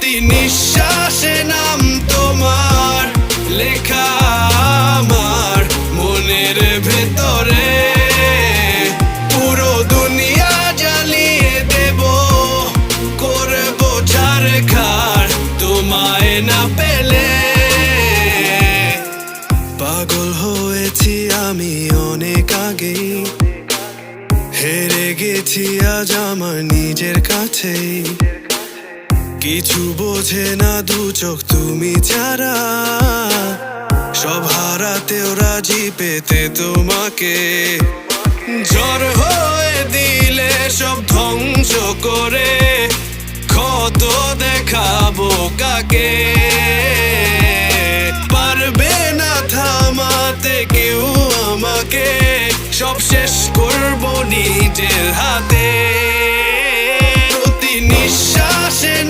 প্রতি নিঃশ্বাসে নাম তোমার লেখা আমার মনের ভেতরে। পুরো দুনিয়া জ্বালিয়ে দেব, করব ছারখার তোমায় না পেলে। পাগল হয়েছি আমি অনেক আগেই, হেরে গেছি আজ আমার নিজের কাছেই। কিছু বোঝে না দু চোখ তুমি ছাড়া, সব হারাতেও রাজি পেতে তোমাকে। ঝড় হয়ে দিলে সব ধ্বংস করে, ক্ষত দেখাবো কাকে। পারবে না থামাতে কেউ আমাকে, সব শেষ করবো নিজের হাতে।